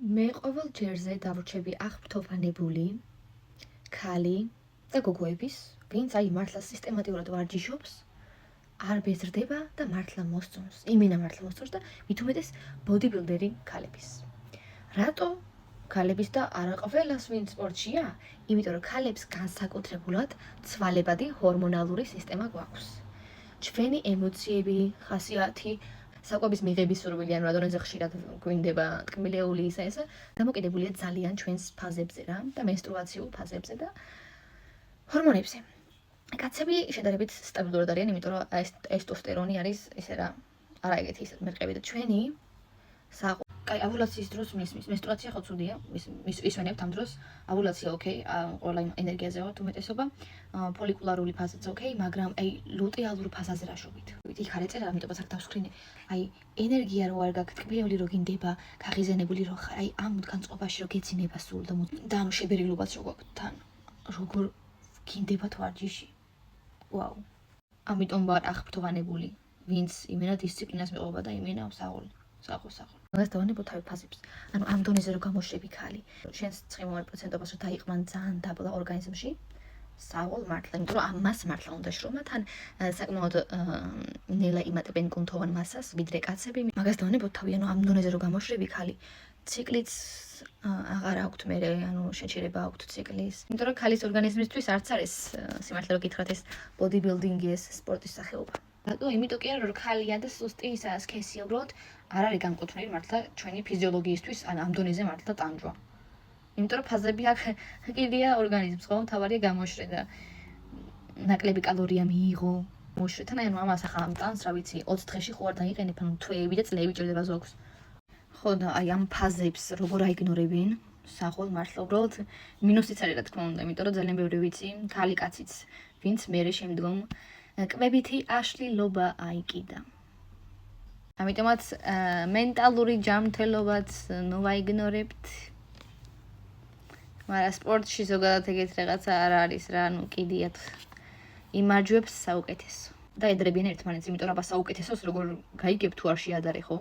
მე ყოველ ჯერზე დავრჩები აღფრთოვანებული ქალი და გოგოების, ვინც აი მართლა სისტემატურად ვარჯიშობს, არ ბეზრდება და მართლა მოსწონს, იმენა მართლა მოსწონს და მით უმეტეს ბოდიბილდერი ქალების. რატო ქალების და არა ყველას ვინც სპორტშია? იმიტომ რომ ქალებს განსაკუთრებულად ცვალებადი ჰორმონალური სისტემა გვაქვს. ჩვენი ემოციები, ხასიათი, საკვების მიღების სურვილი, ანუ რადგანაც ხშირად გვინდება ტკბილეული ისა ესა, დამოკიდებულია ძალიან ჩვენს ფაზებზე რა და მენსტრუაციულ ფაზებზე და ჰორმონებზე. კაცები შედარებით სტაბილურად არიან, იმიტომ რომ ტესტოსტერონი არის ესე რა, არა ეგეთი ისეთ მერყევი და ჩვენი კაი, ოვულაციის დროს მისმის, მენსტრუაცია ხო ცუდია, ისვენებთ ამ დროს, ოვულაცია ოკეი, ყველა ენერგიაზე ვართ უმეტესობა, ფოლიკულარული ფაზაც ოკეი, მაგრამ აი ლუტეალურ ფაზაზე რა შობით. იქ არ ეწერა, ამიტომაც არ დავსხვრინე. აი ენერგია რო არ გაქვს, ტკბილეული რო გინდება, გაღიზენებული რო ხარ, აი ამ განწყობაში რო გეცინება სულ და ამ შებერილობაც რო გაქვს თან, როგორ გინდებათ ვარჯიში. ვაუ. ამიტომ ვარ აღფრთოვანებული, ვინც იმენა დისციპლინას მეყობა და იმენა საყოლ. მაგას დავანებო თავი ფაზებს. ანუ ამ დონეზე რო გამოშვები ქალი, შენს ცხიმოვან პროცენტობას რო დაიყვან ძალიან დაბლა ორგანიზმში, საყოლ მართლა, იმიტომ რომ ამას მართლა უნდა შრომა, თან საკმაოდ ნელა იმატებენ კუნთოვან მასას, ვიდრე კაცები. მაგას დავანებო თავი, ანუ ამ დონეზე რო გამოშვები ქალი, ციკლიც აღარ აქვთ მერე, ანუ შეჩერება აქვთ ციკლის. იმიტომ რომ ქალის ორგანიზმისთვის არც არის სიმართლე რო გითხრათ ეს ბოდიბილდინგი, ეს სპორტის სახეობა. რატო? იმიტომ კი არა რომ ქალია და სუსტი ისა სქესი უბრალოდ არ არის განკუთვნილი მართლა ჩვენი ფიზიოლოგიისთვის ამ დონეზე მართლა ტანჯვა. იმიტომ რომ ფაზები აქ კიდია ორგანიზმს, ხო? თავარია გამოშრე და ნაკლები კალორია მიიღო. მოშრეთან ანუ ამას ახლა ამ ტანს, რა ვიცი, 20 დღეში ხო არ დაიყენებ, ანუ თვეები და წლები ჭირდება ზოგს. ხო და აი ამ ფაზებს როგორ აიგნორებენ? საყოლ მართლა უბრალოდ მინუსიც არის რა თქმა უნდა, იმიტომ რომ ძალიან ბევრი ვიცი, ქალი კაციც, ვინც მერე შემდგომ კვებითი აშლილობა აიკიდა. ამიტომაც მენტალური ჯანმრთელობაც ნუ ვაიგნორებთ. მაგრამ სპორტში ზოგადად ეგეთ რაღაცა არ არის რა, ნუ კიდიათ იმარჯვებს საუკეთესო. და ედრებიან ერთმანეთს, იმიტომ რომ აბა საუკეთესოს როგორ გაიგებ თუ არ შეადარე, ხო?